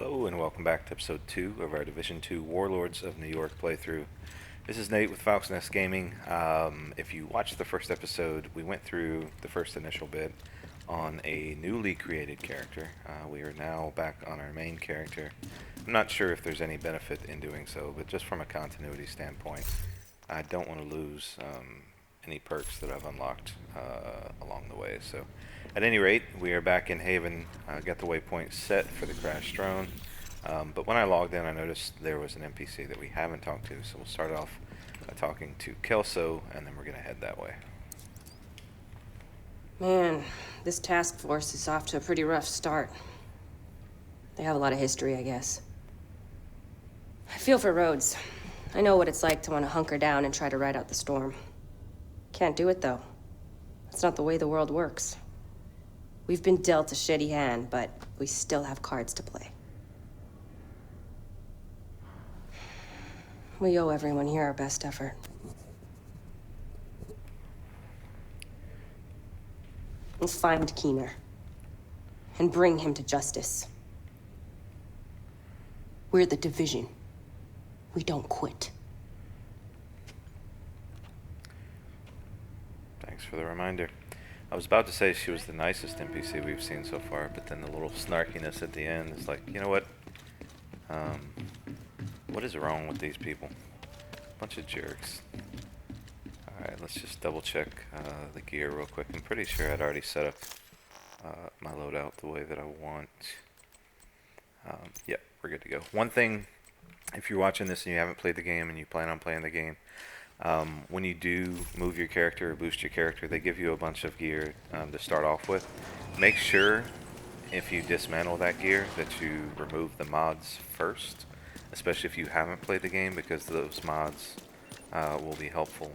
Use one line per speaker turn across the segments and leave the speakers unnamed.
Hello and welcome back to episode 2 of our Division 2 Warlords of New York playthrough. This is Nate with Falcon Nest Gaming. If you watched the first episode, we went through the first initial bit on a newly created character. We are now back on our main character. I'm not sure if there's any benefit in doing so, but just from a continuity standpoint, I don't want to lose any perks that I've unlocked along the way. So, at any rate, we are back in Haven. Got the waypoint set for the crash drone. But when I logged in, I noticed there was an NPC that we haven't talked to. So we'll start off by talking to Kelso, and then we're going to head that way.
Man, this task force is off to a pretty rough start. They have a lot of history, I guess. I feel for Rhodes. I know what it's like to want to hunker down and try to ride out the storm. Can't do it, though. That's not the way the world works. We've been dealt a shitty hand, but we still have cards to play. We owe everyone here our best effort. We'll find Keener and bring him to justice. We're the Division. We don't quit.
Thanks for the reminder. I was about to say she was the nicest NPC we've seen so far, but then the little snarkiness at the end is like, you know what? What is wrong with these people? Bunch of jerks. Alright, let's just double check the gear real quick. I'm pretty sure I'd already set up my loadout the way that I want. Yep, we're good to go. One thing, if you're watching this and you haven't played the game and you plan on playing the game, when you do move your character or boost your character, they give you a bunch of gear to start off with. Make sure, if you dismantle that gear, that you remove the mods first, especially if you haven't played the game, because those mods will be helpful.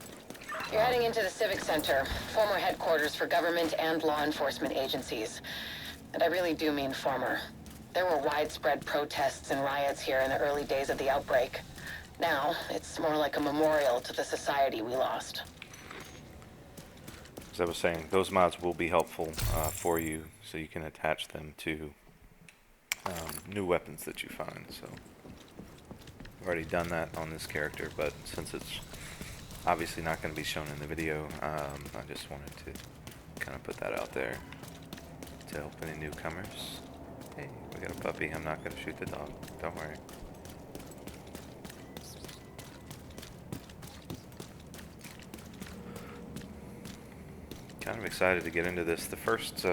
You're heading into the Civic Center, former headquarters for government and law enforcement agencies. And I really do mean former. There were widespread protests and riots here in the early days of the outbreak. Now, it's more like a memorial to the society we lost.
As I was saying, those mods will be helpful for you, so you can attach them to new weapons that you find. So, I've already done that on this character, but since it's obviously not going to be shown in the video, I just wanted to kind of put that out there to help any newcomers. Hey, we got a puppy. I'm not going to shoot the dog. Don't worry. Kind of excited to get into this. The first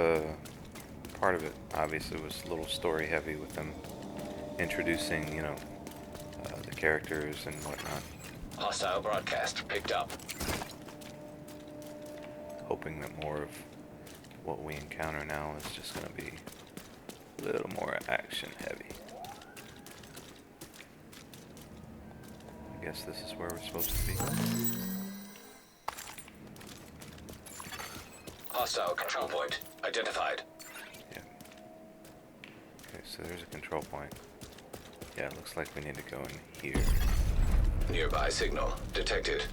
part of it obviously was a little story heavy with them introducing, you know, the characters and whatnot.
Hostile broadcast picked up.
Hoping that more of what we encounter now is just going to be a little more action heavy. I guess this is where we're supposed to be.
Hostile control point identified.
Yeah. Okay, so there's a control point. Yeah, it looks like we need to go in here.
Nearby signal detected.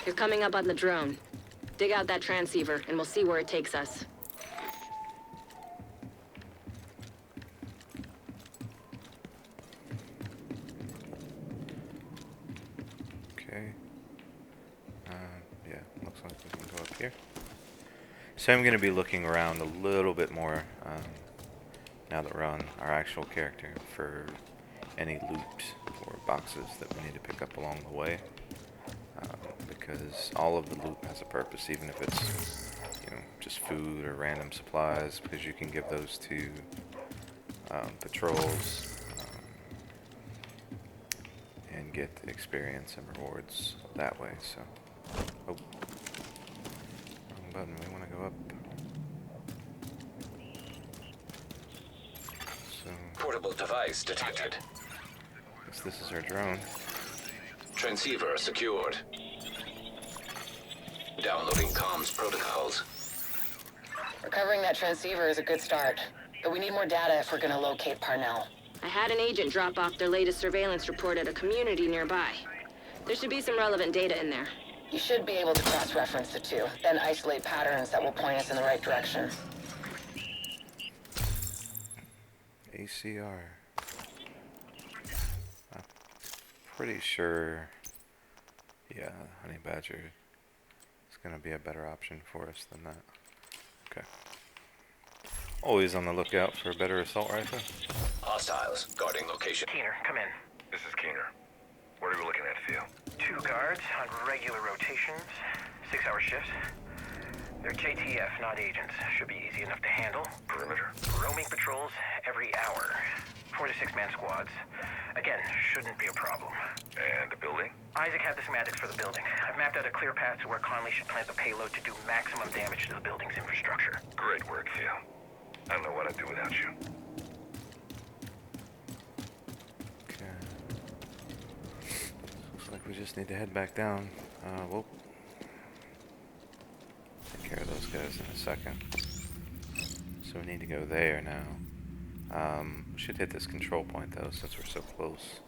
You're coming up on the drone. Dig out that transceiver, and we'll see where it takes us.
Okay. Yeah, looks like we can go up here. So I'm going to be looking around a little bit more now that we're on our actual character for any loot or boxes that we need to pick up along the way, because all of the loot has a purpose, even if it's, you know, just food or random supplies, because you can give those to patrols and get experience and rewards that way. So, oh, wrong button. We want to go up. So,
Portable device detected.
guess this is our drone.
Transceiver secured. Downloading comms protocols.
Recovering that transceiver is a good start, but we need more data if we're gonna locate Parnell.
I had an agent drop off their latest surveillance report at a community nearby. There should be some relevant data in there.
You should be able to cross-reference the two, then isolate patterns that will point us in the right direction.
ACR. I'm pretty sure, yeah, Honey Badger is going to be a better option for us than that. Okay. Always on the lookout for a better assault rifle.
Hostiles guarding location.
Keener, come in.
This is Keener. What are we looking at, Theo?
2 guards on regular rotations, 6-hour shifts. They're JTF, not agents. Should be easy enough to handle.
Perimeter.
Roaming patrols every hour. 4 to 6-man squads. Again, shouldn't be a problem.
And the building?
Isaac had the schematics for the building. I've mapped out a clear path to where Conley should plant the payload to do maximum damage to the building's infrastructure.
Great work, Theo. I don't know what I'd do without you.
Okay. Looks like we just need to head back down. We'll take care of those guys in a second. So we need to go there now. We should hit this control point though, since we're so close.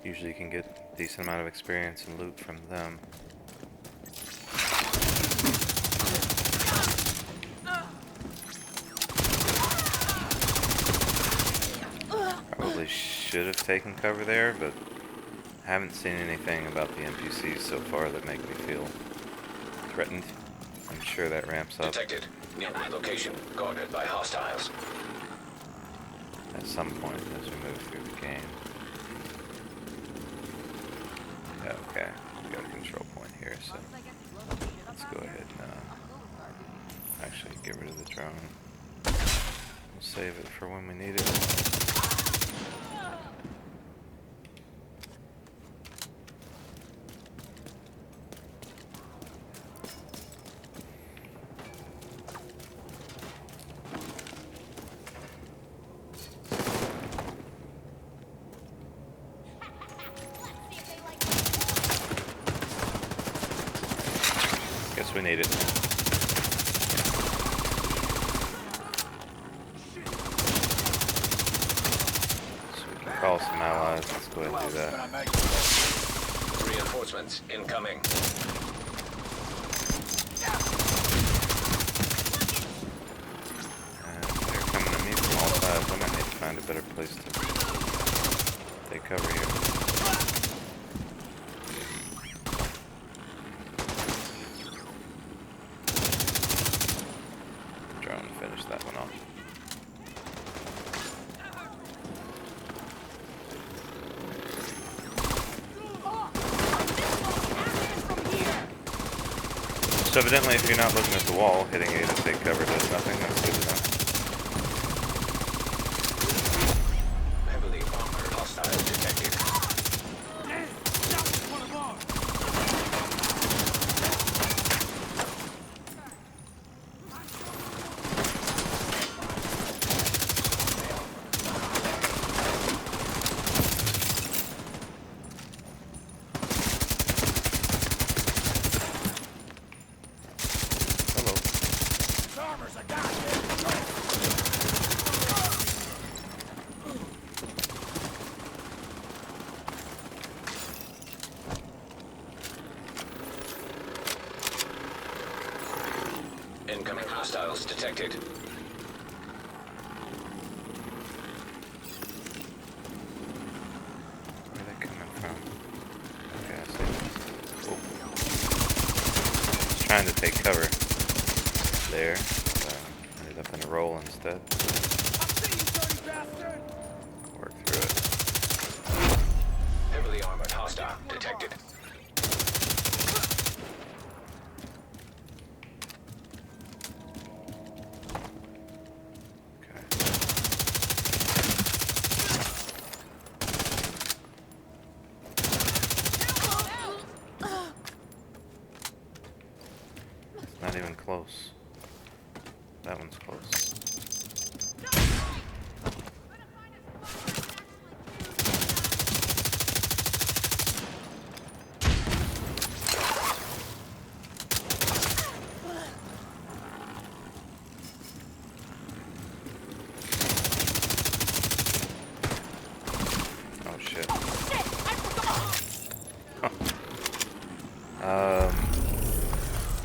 Usually you can get a decent amount of experience and loot from them. Probably should have taken cover there, but I haven't seen anything about the NPCs so far that make me feel threatened. I'm sure that ramps up
Detected. Nearby location guarded by hostiles.
at some point as we move through the game. Okay, we got a control point here, so let's go ahead and actually get rid of the drone. We'll save it for when we need it. Guess we need it. So we can call some allies. Let's go ahead and do that.
Reinforcements incoming.
And they're coming at me from all sides. I might need to find a better place to take cover here. Finish that one off. So evidently if you're not looking at the wall, hitting A to take cover does nothing. That's good enough.
Heavily armored hostiles detected. Incoming hostiles detected.
Where are they coming from? Okay, I see. I was trying to take cover there, but ended up in a roll instead. Work through it.
Heavily armored hostile detected.
Not even close. That one's close. Oh shit.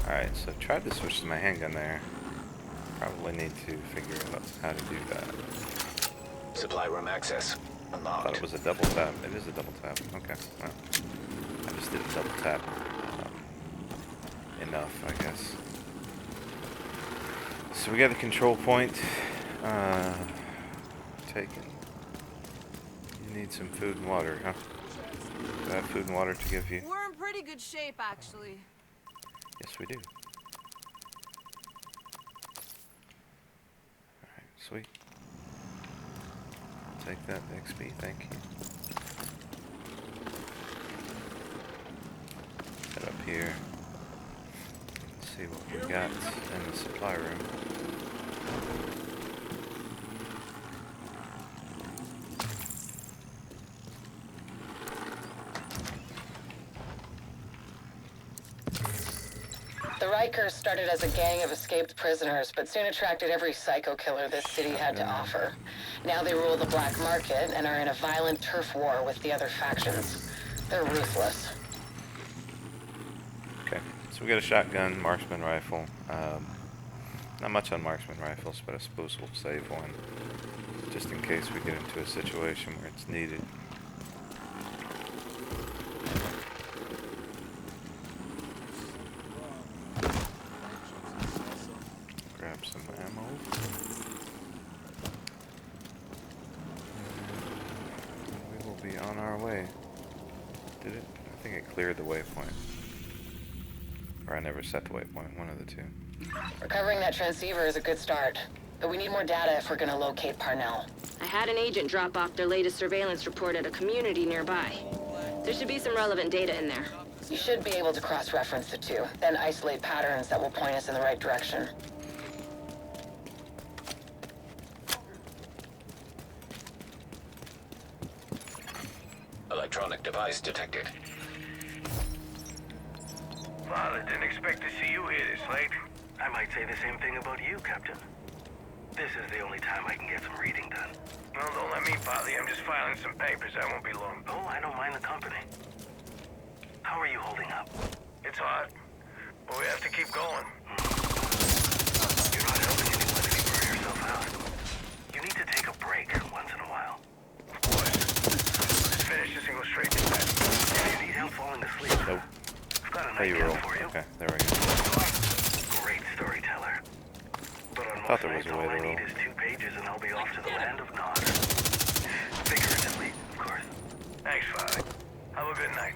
Alright, so I tried to switch to my handgun there. Probably need to figure out how to do that.
Supply room access.
I
Unlocked.
thought it was a double tap. It is a double tap. Okay. Well, I just didn't double tap enough, I guess. So we got the control point taken. You need some food and water, huh? Do I have food and water to give you?
We're in pretty good shape, actually.
Yes, we do. Alright, sweet. Take that XP, thank you. Head up here. See what we got in the supply room.
The Rikers started as a gang of escaped prisoners, but soon attracted every psycho killer this city had to offer. Now they rule the black market and are in a violent turf war with the other factions. They're ruthless.
Okay, so we got a shotgun, marksman rifle. Not much on marksman rifles, but I suppose we'll save one just in case we get into a situation where it's needed. Grab some ammo. And we will be on our way. Did it? I think it cleared the waypoint. Or I never set the waypoint, one of the two.
Recovering that transceiver is a good start, but we need more data if we're gonna locate Parnell.
I had an agent drop off their latest surveillance report at a community nearby. There should be some relevant data in there.
You should be able to cross-reference the two, then isolate patterns that will point us in the right direction.
Electronic device detected.
Father, didn't expect to see you here this late. I might say the same thing about you, Captain. This is the only time I can get some reading done. Well, don't let me bother you. I'm just filing some papers. I won't be long. Oh, I don't mind the company. How are you holding up? It's hard, but we have to keep going. You're not helping anyone if you burn yourself out. You need to take a break once in a while. Of course. Let's finish this and go straight to bed. If you need help falling asleep,
Nope.
I've got an
Hey, you
idea
roll.
for you.
Okay, there we go.
Great storyteller. But on
Thought
most
there was
nights,
a way
all
to
I need
roll.
is 2 pages and I'll be off to the land of Nod. Figuratively, of course. Thanks, Father. Have a good night.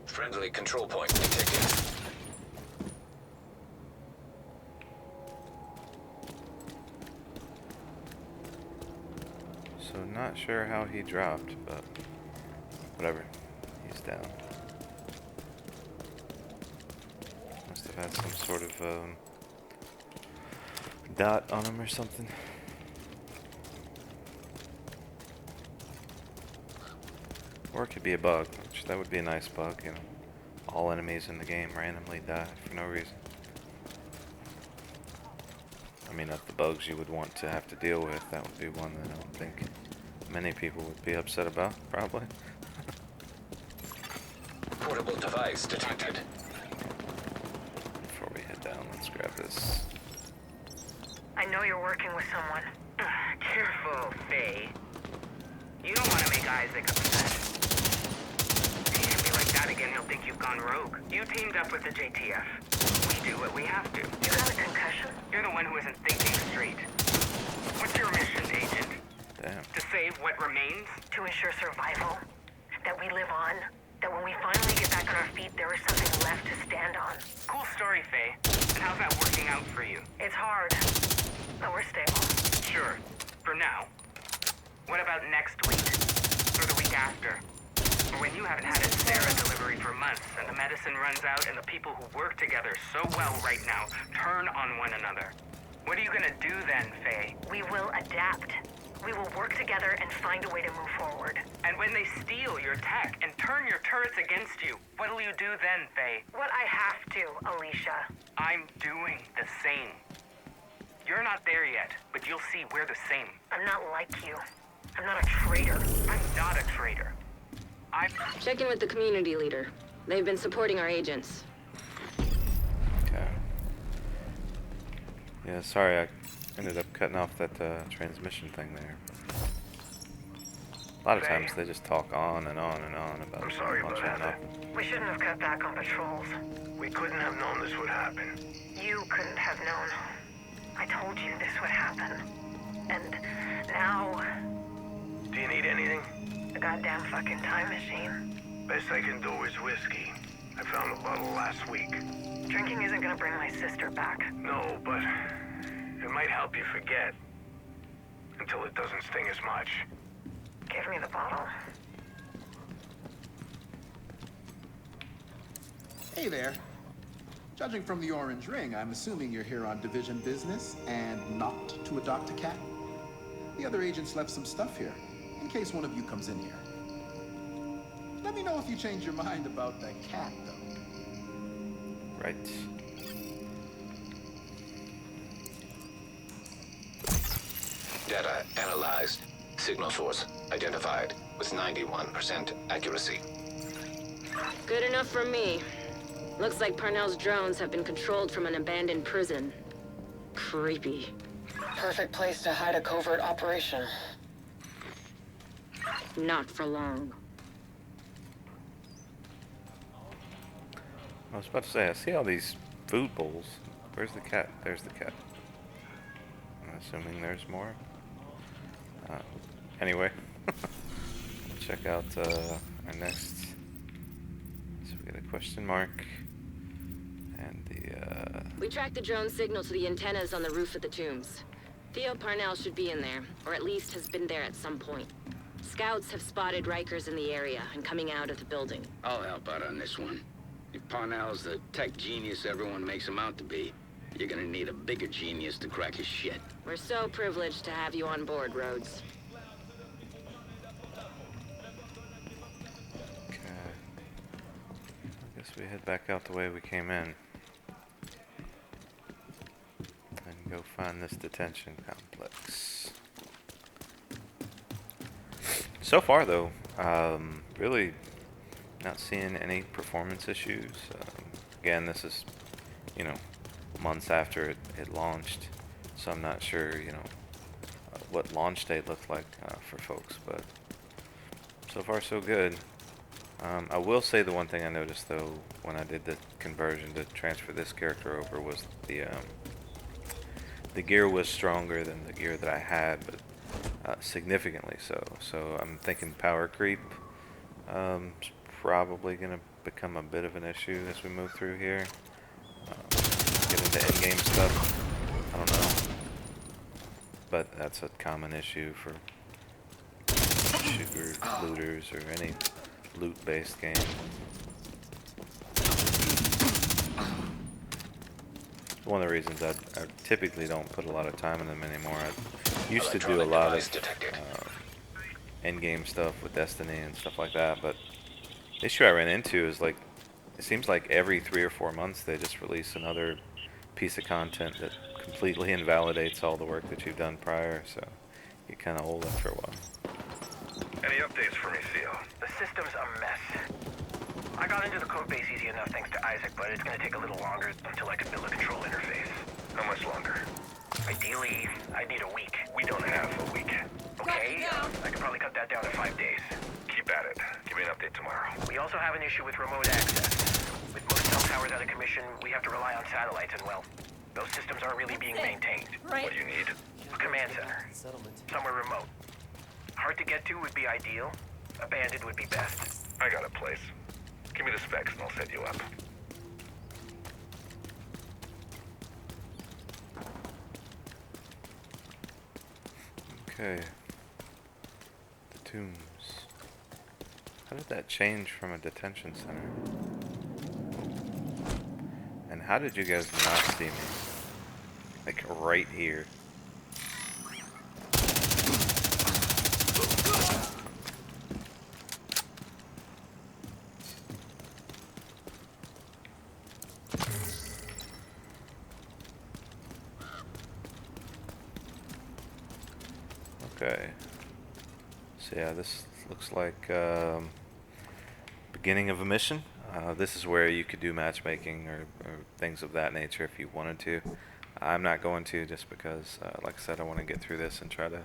Friendly control point detected.
So not sure how he dropped, but whatever. He's down. Must have had some sort of dot on him or something. Or it could be a bug, which that would be a nice bug, you know. All enemies in the game randomly die for no reason. I mean, not the bugs you would want to have to deal with. That would be one that I don't think many people would be upset about, probably.
Portable device detected.
Before we head down, let's grab this.
I know you're working with someone.
Careful, Faye. You don't want to make Isaac upset. If you be like that again, he'll think you've gone rogue. You teamed up with the JTF. We do what we have to.
You got a concussion?
You're the one who isn't thinking straight. What's your mission, Agent?
Damn.
To save what remains?
To ensure survival. That we live on. That when we finally get back on our feet, there is something left to stand on.
Cool story, Faye. And how's that working out for you?
It's hard, but we're stable.
Sure. For now. What about next week? Or the week after? Or when you haven't had a Sarah delivery for months, and the medicine runs out, and the people who work together so well right now turn on one another. What are you gonna do then, Faye?
We will adapt. We will work together and find a way to move forward.
And when they steal your tech and turn your turrets against you, what'll you do then, Faye?
What I have to, Alicia.
I'm doing the same. You're not there yet, but you'll see we're the same.
I'm not like you. I'm not a traitor.
I'm not a traitor.
Check in with the community leader. They've been supporting our agents.
Okay. Yeah, sorry I Ended up cutting off that transmission thing there. A lot of times they just talk on and on and on about
I'm sorry
much
about
or
that.
nothing.
We shouldn't have cut back on patrols.
We couldn't have known this would happen.
You couldn't have known. I told you this would happen. And now,
Do you need anything?
the goddamn fucking time machine.
Best I can do is whiskey. I found a bottle last week.
Drinking isn't gonna bring my sister back.
No, but it might help you forget. Until it doesn't sting as much.
Give me the bottle.
Hey there. Judging from the orange ring, I'm assuming you're here on division business and not to adopt a cat. The other agents left some stuff here, in case one of you comes in here. Let me know if you change your mind about that cat, though.
Right.
Data analyzed. Signal source identified with 91% accuracy.
Good enough for me. Looks like Parnell's drones have been controlled from an abandoned prison. Creepy.
Perfect place to hide a covert operation.
Not for long.
I was about to say, I see all these food bowls. Where's the cat? There's the cat. I'm assuming there's more. Anyway, check out our next. So we get a question mark. And the,
We tracked the drone signal to the antennas on the roof of the tombs. Theo Parnell should be in there, or at least has been there at some point. Scouts have spotted Rikers in the area and coming out of the building.
I'll help out on this one. If Parnell's the tech genius everyone makes him out to be, you're gonna need a bigger genius to crack his shit.
We're so privileged to have you on board, Rhodes.
okay. I guess we head back out the way we came in. And go find this detention complex. So far, though, really not seeing any performance issues. Again, this is, you know, months after it launched, so I'm not sure, you know, what launch date looked like for folks, but so far so good. I will say the one thing I noticed, though, when I did the conversion to transfer this character over was the gear was stronger than the gear that I had, but significantly so. So I'm thinking power creep is probably going to become a bit of an issue as we move through here. Get into in-game stuff, I don't know. But that's a common issue for shooters, looters, or any loot-based game. One of the reasons I typically don't put a lot of time in them anymore. I used to do a lot of in-game stuff with Destiny and stuff like that, but the issue I ran into is, like, it seems like every 3 or 4 months they just release another piece of content that completely invalidates all the work that you've done prior, so you get kind of old after a while.
Any updates for me, Theo?
The system's a mess. I got into the code base easy enough thanks to Isaac, but it's gonna take a little longer until I can build a control interface.
How much longer?
Ideally, I need a week.
We don't have a week.
Okay, I could probably cut that down to 5 days.
Keep at it. Give me an update tomorrow.
We also have an issue with remote access. With most cell towers out of commission, we have to rely on satellites, and well, those systems aren't really being maintained.
What do you need?
A command center. Somewhere remote. Hard to get to would be ideal. Abandoned would be best.
I got a place. Give me the specs and I'll set you up.
Okay. The tombs. How did that change from a detention center? And how did you guys not see me? Like, right here. Okay. So yeah, this looks like beginning of a mission. This is where you could do matchmaking or things of that nature if you wanted to. I'm not going to, just because, like I said, I want to get through this and try to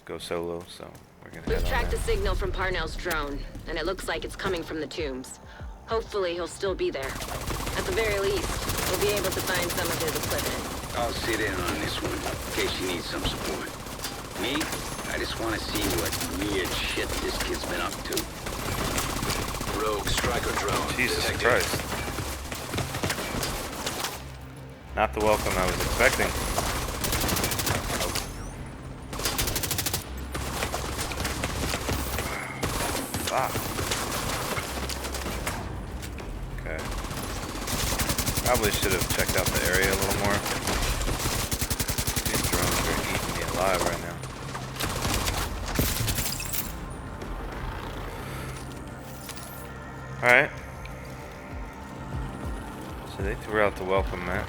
go solo. So we're gonna
We've
head on
tracked the
there.
signal from Parnell's drone, and it looks like it's coming from the tombs. Hopefully he'll still be there. At the very least, we'll be able to find some of his equipment.
I'll sit in on this one, in case you need some support. Me? I just want to see what weird shit this kid's been up to.
Rogue striker drone
Jesus
detected.
Christ. Not the welcome I was expecting. Fuck. Okay. Probably should have checked out the area a little more. These drones are eating me alive right now. Alright. So they threw out the welcome mat.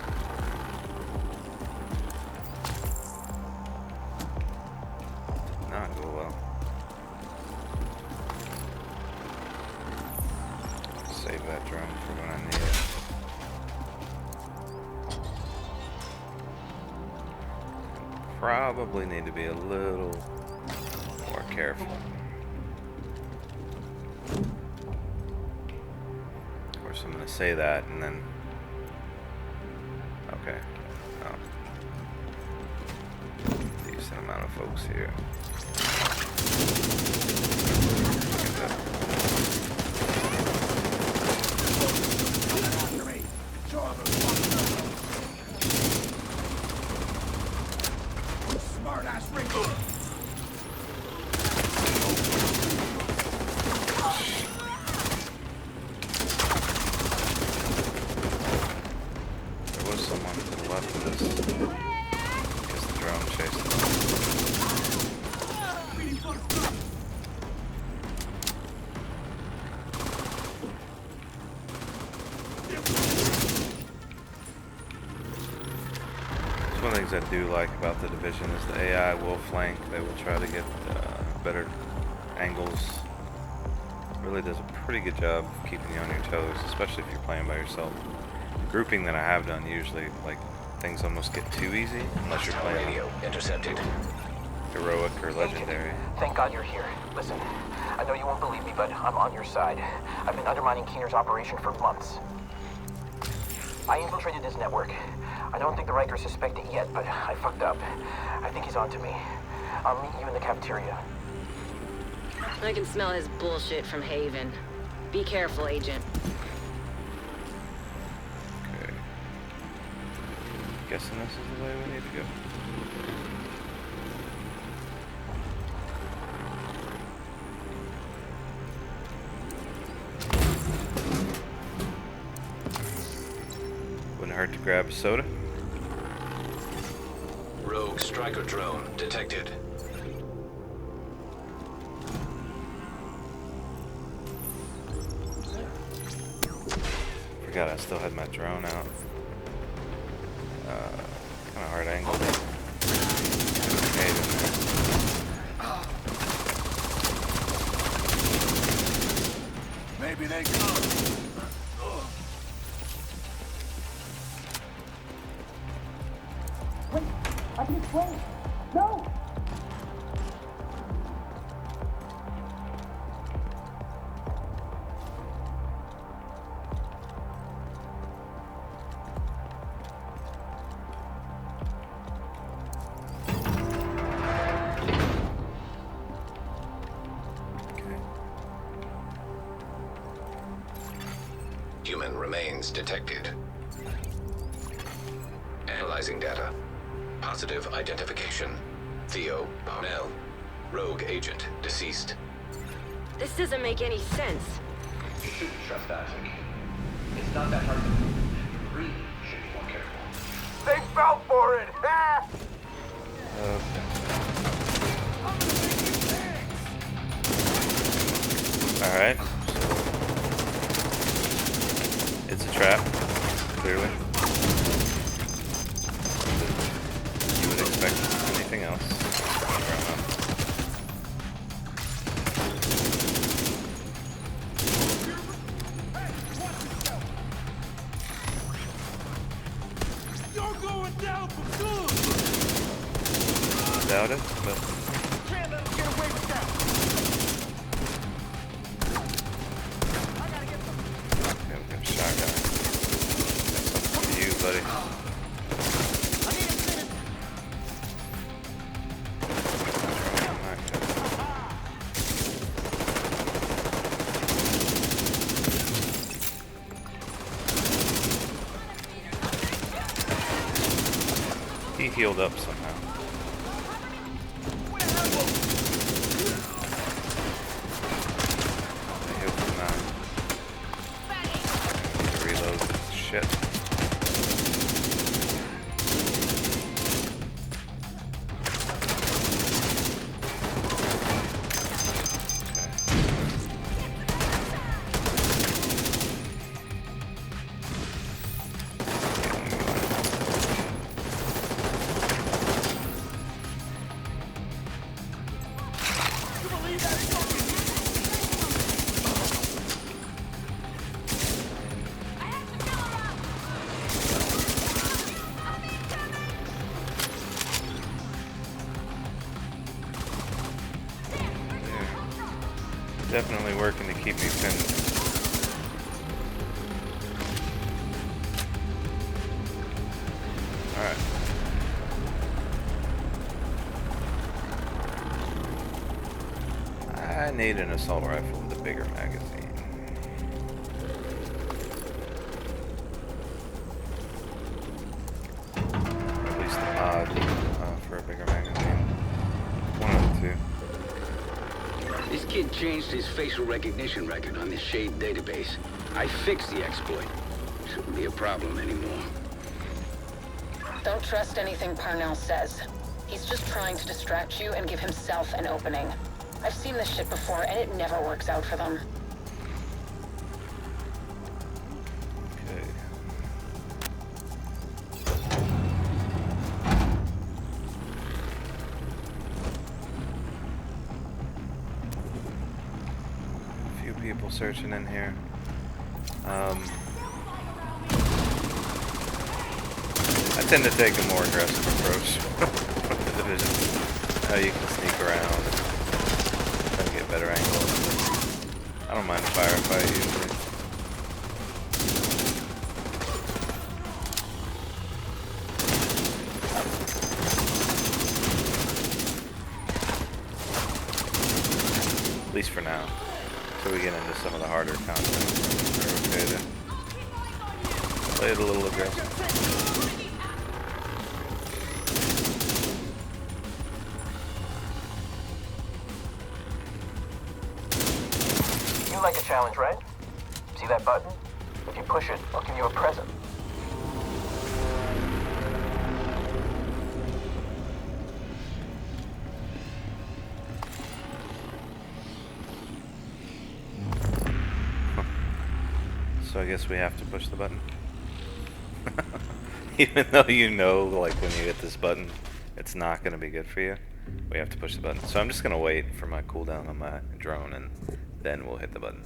Did not go well. Save that drone for when I need it. Probably need to be a little more careful. Of course, I'm going to say that and then... Okay. Oh. Decent amount of folks here.
Smart ass Ringo.
There was someone to the left of this. I guess the drone chased them. One of the things I do like about the Division is the AI will flank. They will try to get better angles. Really does a pretty good job of keeping you on your toes, especially if you're playing by yourself. Grouping that I have done, usually like things almost get too easy unless you're playing
Radio intercepted.
heroic or legendary.
Thank God you're here. Listen, I know you won't believe me, but I'm on your side. I've been undermining Keener's operation for months. I infiltrated his network. I don't think the Rikers suspect it yet, but I fucked up. I think he's onto me. I'll meet you in the cafeteria.
I can smell his bullshit from Haven. Be careful, Agent.
Okay. Guessing this is the way we need to go. Wouldn't hurt to grab a soda.
Rogue striker drone detected.
Forgot I still had my drone out. Kind of hard angle.
Maybe they can.
Wait, I can explain. No!
Human remains detected. Analyzing data. Positive identification. Theo Parnell. Rogue agent deceased.
This doesn't make any sense.
You shouldn't trust Isaac. It's not that hard to do. You really should be more careful.
They fell for it! Ha!
Alright. It's a trap, clearly. You would expect anything else.
You're going
buddy. He healed up somehow. I hope not. Reload this shit. Definitely working to keep me pinned. Alright. I need an assault rifle with a bigger magazine. Or at least the mod for a bigger magazine. One of the two.
This kid changed his facial recognition record on the Shade database. I fixed the exploit. Shouldn't be a problem anymore.
Don't trust anything Parnell says. He's just trying to distract you and give himself an opening. I've seen this shit before, and it never works out for them.
Okay. A few people searching in here. I tend to take a more aggressive approach with the division. You can sneak around and try to get better angles. I don't mind a firefight usually. At least for now. Until we get into some of the harder content. We're okay to play it a little aggressive.
You like a challenge, right? See that button? If you push it, I'll give you a present.
So I guess we have to push the button. Even though you know, like, when you hit this button, it's not going to be good for you. We have to push the button. So I'm just going to wait for my cooldown on my drone, and then we'll hit the button.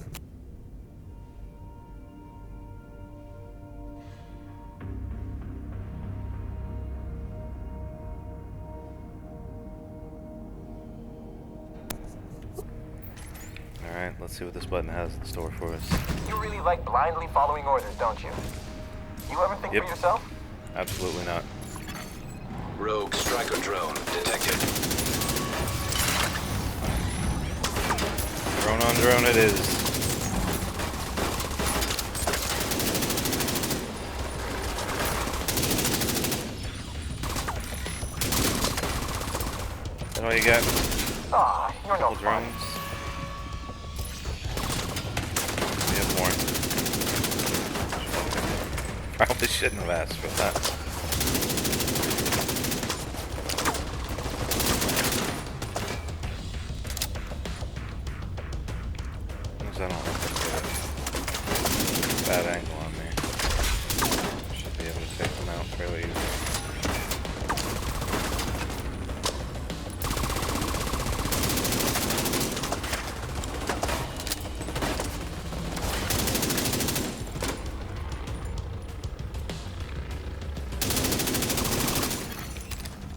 Alright, let's see what this button has in store for us.
You really like blindly following orders, don't you? You ever think for yourself?
Absolutely not.
Rogue striker drone detected.
Drone on drone it is. Is that all you got?
Ah, you're no
fun. Drones. We have more. Probably shouldn't have asked for that. I don't have a bad angle on me. Should be able to take them out fairly easily.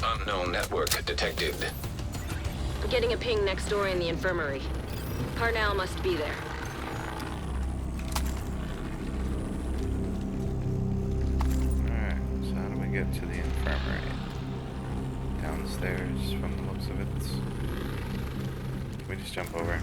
Unknown network detected.
I'm getting a ping next door in the infirmary. Parnell must be there.
Alright. get to the infirmary? Downstairs, from the looks of it. Can we just jump over?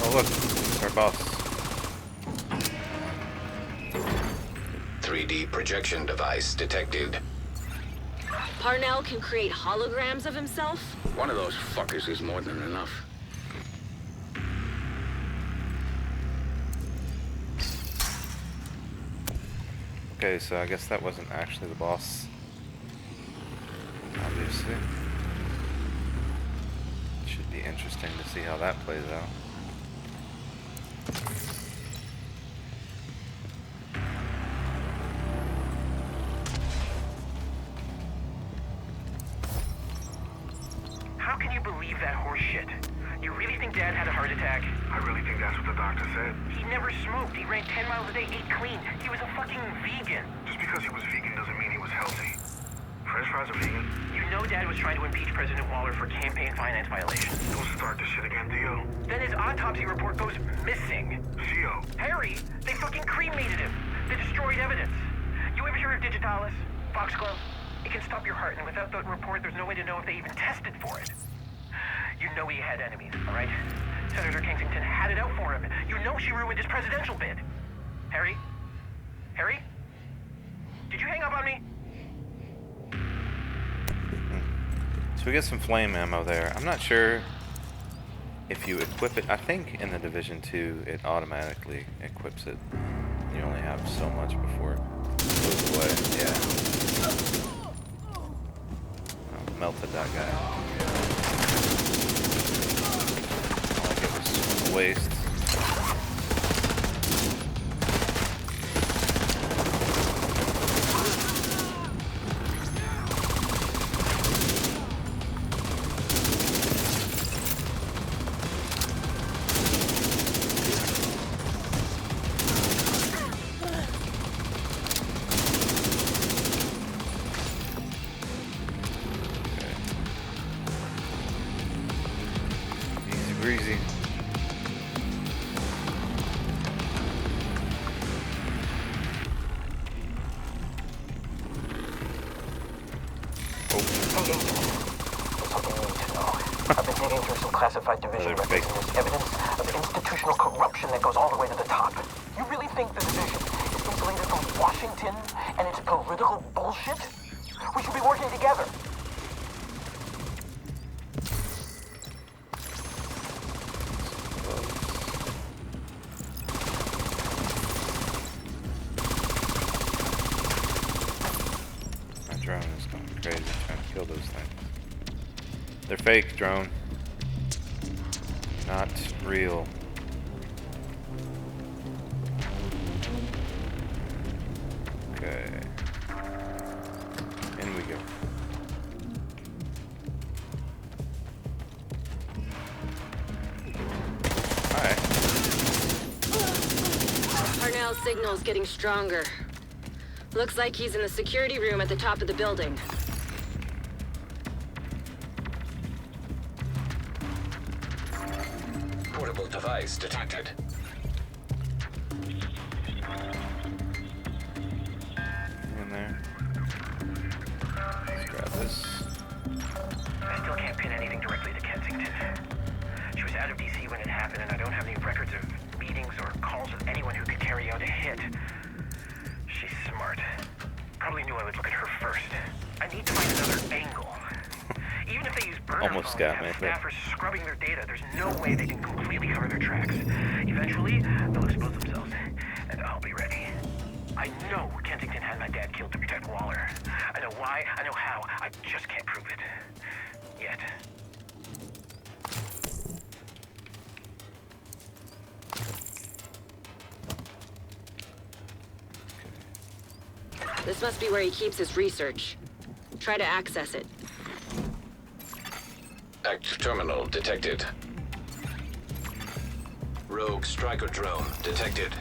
Oh look, it's our boss.
3D projection device detected.
Parnell can create holograms of himself?
One of those fuckers is more than enough.
Okay, so I guess that wasn't actually the boss. Obviously. Should be interesting to see how that plays out.
How can you believe that horse shit? You really think Dad had a heart attack? I really think that's what the doctor said. He never smoked. He ran 10 miles a day, ate clean. He was a fucking vegan. Just because he was vegan doesn't mean he was healthy. French fries are vegan. You know Dad was trying to impeach President Waller for campaign finance violations. Don't start this shit again, Theo. Then his autopsy report goes missing. Theo. Harry, they fucking cremated him. They destroyed evidence. You ever hear of Digitalis? Foxglove? It can stop your heart, and without that report, there's no way to know if they even tested for it. You know he had enemies, all right? Senator Kensington had it out for him. You know she ruined his presidential bid. Harry? Harry? Did you hang up on me?
So we get some flame ammo there. I'm not sure if you equip it. I think in the Division 2 it automatically equips it. You only have so much before it goes away. Yeah. Oh, melted that guy. Like it was a waste. Breezy.
I've been digging through some classified division records, and there's evidence of institutional corruption that goes all the way to the top. You really think the division is insulated from Washington and its political bullshit? We should be working together.
My drone is going crazy trying to kill those things. They're fake, drone. Not real. Okay. In we go. Alright.
Parnell's signal's getting stronger. Looks like he's in the security room at the top of the building.
Portable device detected.
In there. Let's grab this.
I still can't pin anything directly to Kensington. She was out of DC when it happened, and I don't have any records of meetings or calls with anyone who could carry out a hit. She's smart. Probably knew I would look at her first. I need to find another angle. Even if they use burner
Almost
phones
got
and
me,
have
but-
staffers scrubbing their data, there's no way they can completely cover their tracks. Eventually, they'll expose themselves, and I'll be ready. I know Kensington had my dad killed to protect Waller. I know why, I know how, I just can't prove it. Yet.
This must be where he keeps his research. Try to access it.
Act terminal detected. Rogue striker drone detected.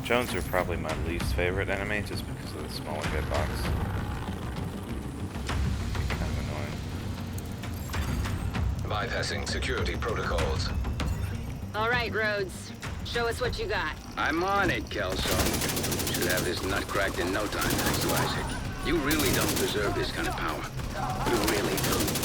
Drones are probably my least favorite enemy just because of the smaller hitbox. Kind of annoying.
Bypassing security protocols.
All right, Rhodes. Show us what you got.
I'm on it, Kelso. Should have this nut cracked in no time, thanks to Isaac. You really don't deserve this kind of power. You really don't.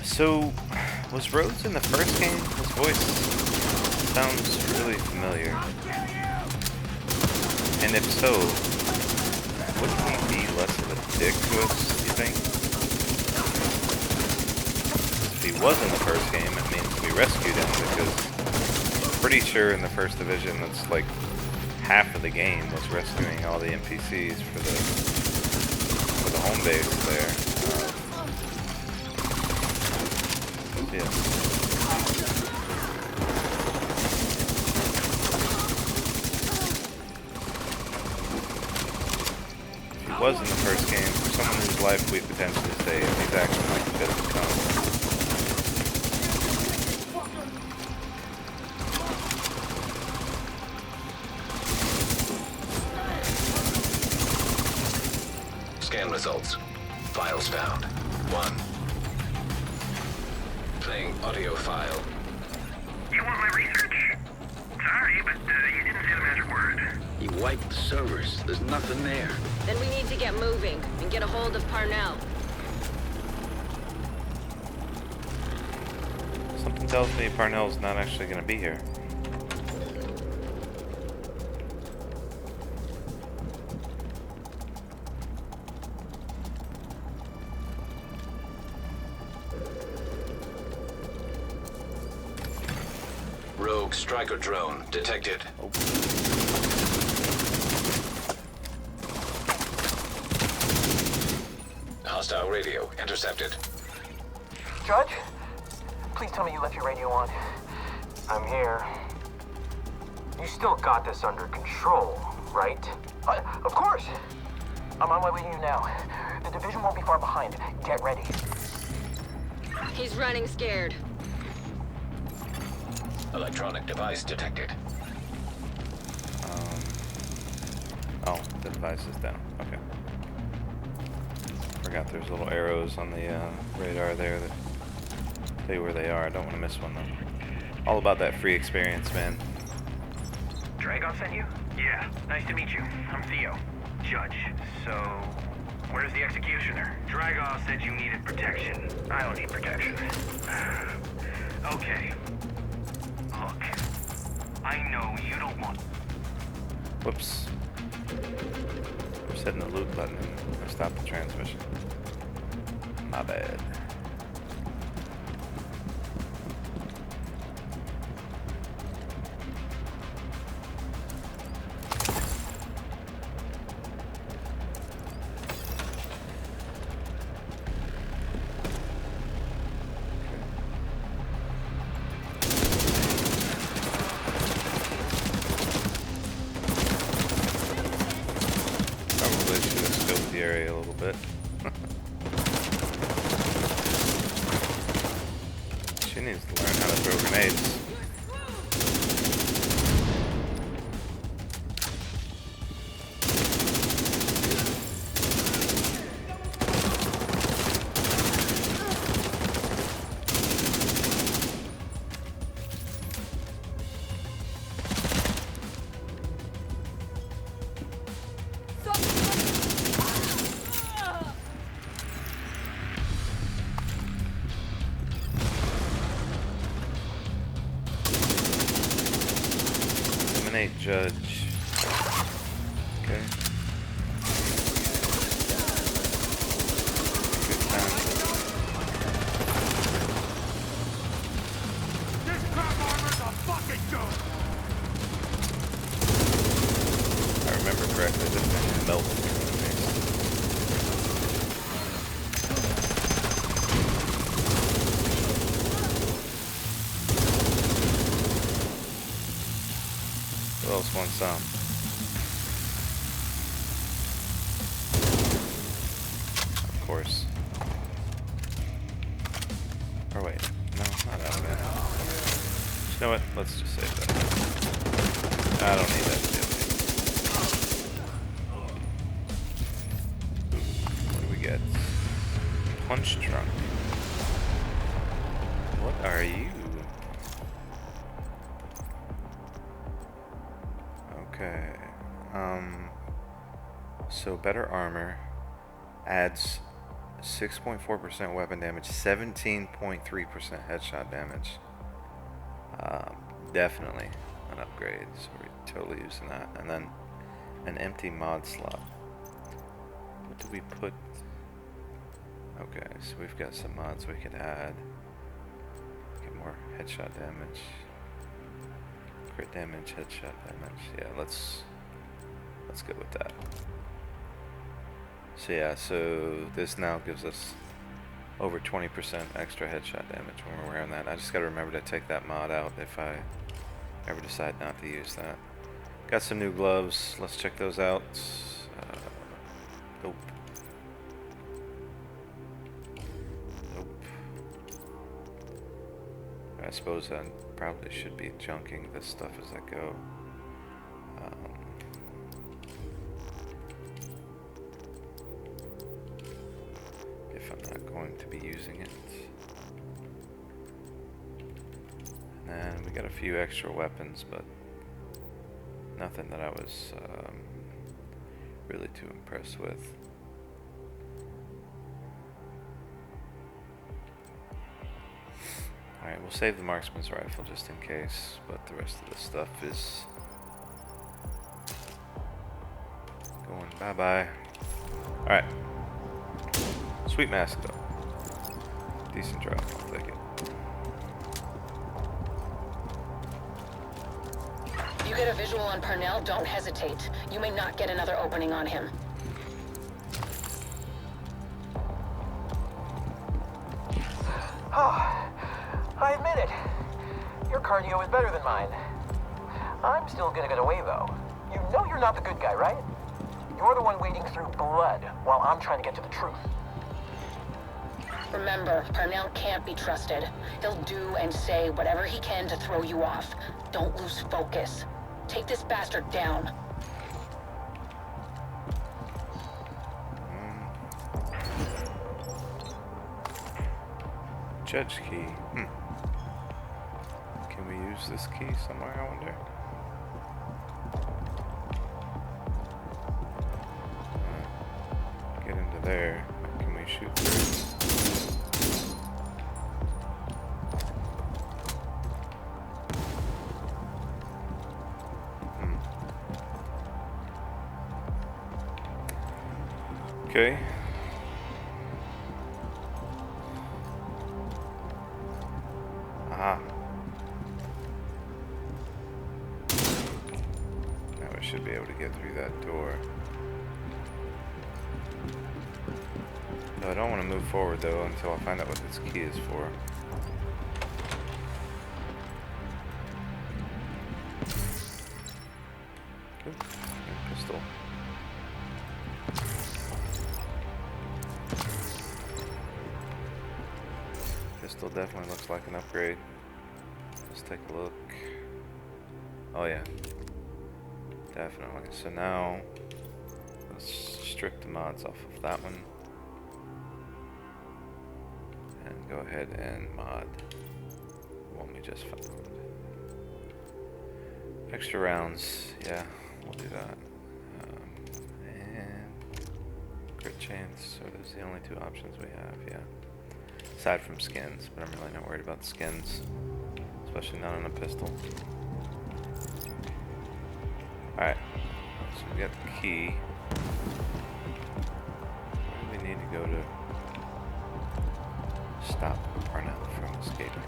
So, was Rhodes in the first game? His voice sounds really familiar. And if so, wouldn't he be less of a dick to us, you think? If he was in the first game, it means we rescued him, because I'm pretty sure in the first division that's like half of the game was rescuing all the NPCs for the home base there. Yeah. If he was in the first game, for someone whose life we potentially saved, he's acting like a bit of a cunt.
Scan results. Files found. 1. Playing audio file.
You want my research? Sorry, but you didn't say the magic word.
He wiped the servers. There's nothing there.
Then we need to get moving and get a hold of Parnell.
Something tells me Parnell's not actually going to be here.
Rogue striker drone detected. Hostile radio intercepted.
Judge? Please tell me you left your radio on. I'm here. You still got this under control, right? Of course! I'm on my way to you now. The division won't be far behind. Get ready.
He's running scared.
Electronic device detected.
Oh, the device is down. Okay. Forgot there's little arrows on the radar there that tell you where they are. I don't want to miss one though. All about that free experience, man.
Dragon sent you? Yeah, nice to meet you. I'm Theo. Judge. So, where's the executioner? Dragov said you needed protection. I don't need protection. Okay. Look, I know you don't want...
Whoops. I'm setting the loot button and I stopped the transmission. My bad. Area a little bit. She needs to learn how to throw grenades. Judge. Okay. Good time.
This crap armor's a fucking joke!
I remember correctly, this Just want some. Of course. Or wait, no, not out of it. You know what? Let's just save that. I don't need that deal. What do we get? Punch trunk. What are you? Okay. So better armor adds 6.4% weapon damage, 17.3% headshot damage. Definitely an upgrade, so we're totally using that. And then an empty mod slot. What do we put? Okay, so we've got some mods we could add. Get more headshot damage. Crit damage, headshot damage. Yeah, let's go with that. So yeah, so this now gives us over 20% extra headshot damage when we're wearing that. I just gotta remember to take that mod out if I ever decide not to use that. Got some new gloves. Let's check those out. Nope. Nope. I suppose I probably should be junking this stuff as I go. If I'm not going to be using it. And we got a few extra weapons, but nothing that I was really too impressed with. Alright, we'll save the marksman's rifle just in case, but the rest of this stuff is going bye-bye. Alright. Sweet mask though. Decent drop, I'll take it.
If you get a visual on Parnell, don't hesitate. You may not get another opening on him.
Oh, I admit it. Your cardio is better than mine. I'm still gonna get away, though. You know you're not the good guy, right? You're the one wading through blood while I'm trying to get to the truth.
Remember, Parnell can't be trusted. He'll do and say whatever he can to throw you off. Don't lose focus. Take this bastard down.
Judge key. Can we use this key somewhere, I wonder? Get into there. Can we shoot through? Okay. Aha. Now we should be able to get through that door. No, I don't want to move forward though until I find out what this key is for. Ooh, new pistol. Pistol definitely looks like an upgrade. Let's take a look. Oh yeah, definitely. So now let's strip the mods off of that one and go ahead and mod the one we just found. Extra rounds, yeah, we'll do that. And crit chance. So those are the only two options we have, yeah. Aside from skins, but I'm really not worried about skins, especially not on a pistol. Alright, so we got the key. Where do we need to go to stop Parnell from escaping?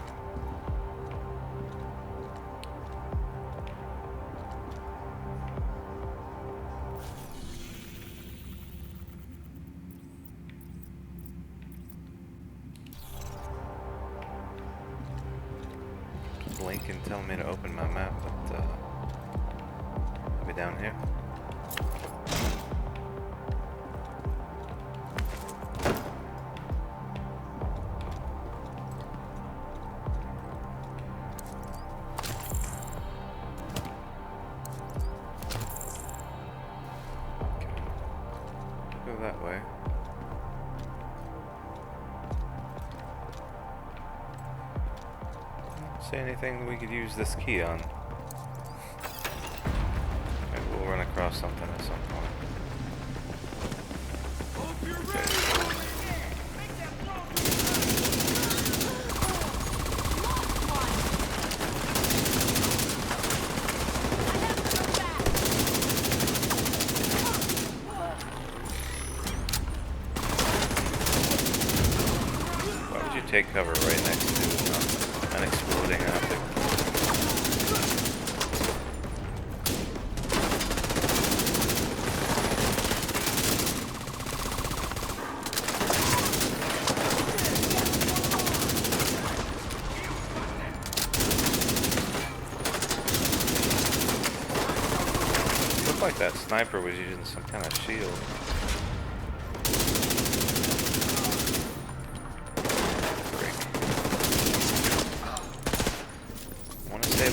Blink and tell me to open my map, but Maybe down here. Go that way. See anything we could use this key on? Maybe we'll run across something at some point. Why would you take cover right next to an exploding object? Looked like that sniper was using some kind of shield.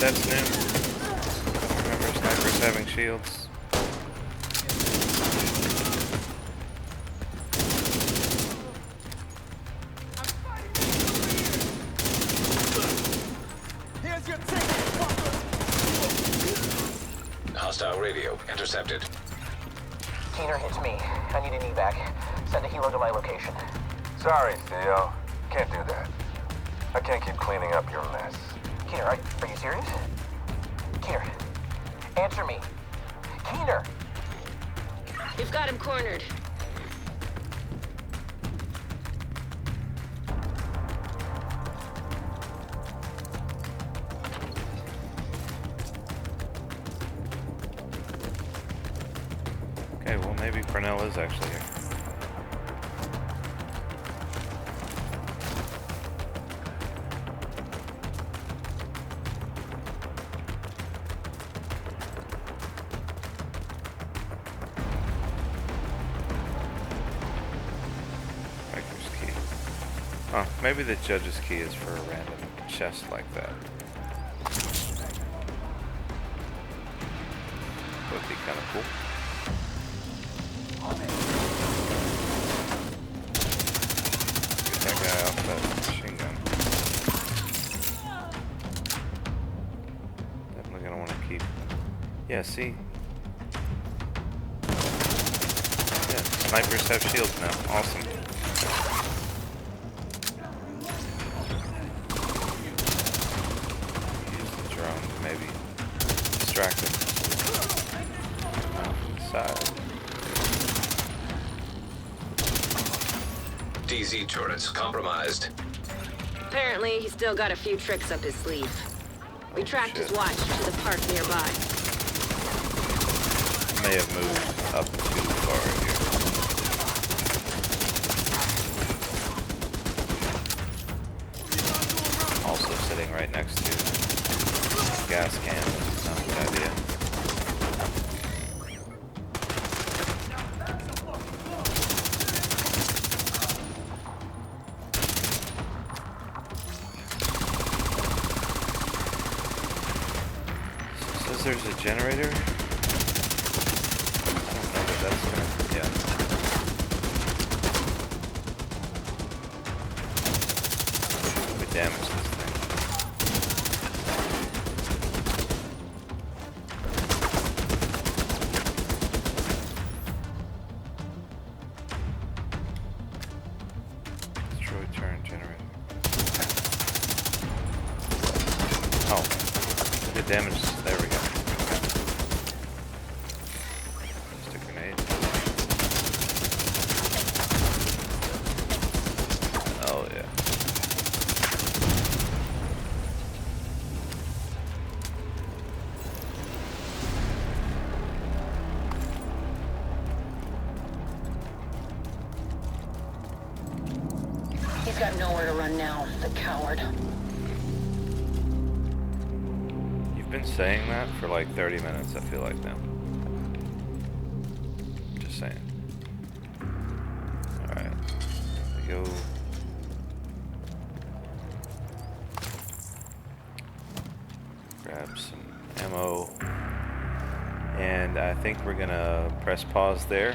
That's new. I remember snipers having shields.
Here's your ticket, hostile radio intercepted.
Keener, it's me. I need an evac. Send a helo to my location.
Sorry, Theo. Can't do that. I can't keep cleaning up your mess.
Keener, are you serious? Keener, answer me. Keener!
You've got him cornered.
Okay, well maybe Purnell is actually here. Oh, maybe the judge's key is for a random chest like that. Would be kind of cool. Get that guy off that machine gun. Definitely gonna want to keep. Yeah, see? Yeah, snipers have shields now. Awesome. Distracted. Side.
DZ turrets compromised.
Apparently, he's still got a few tricks up his sleeve. We tracked his watch to the park nearby.
May have moved up too far here. Also sitting right next to gas can. Not a good idea. So says there's a generator. I don't know that that's gonna. Yeah. We damaged this thing. Turn generator. Oh, the damage. There we go. Just a grenade. Oh yeah.
He's got nowhere to run now, the coward.
You've been saying that for like 30 minutes, I feel like now. go. Grab some ammo. And I think we're gonna press pause there.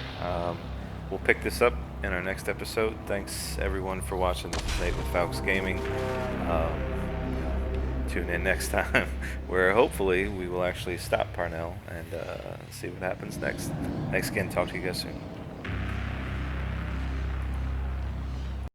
We'll pick this up in our next episode. Thanks everyone for watching. This is Nate with Falx Gaming. Tune in next time, where hopefully we will actually stop Parnell and see what happens next. Thanks again. Talk to you guys soon.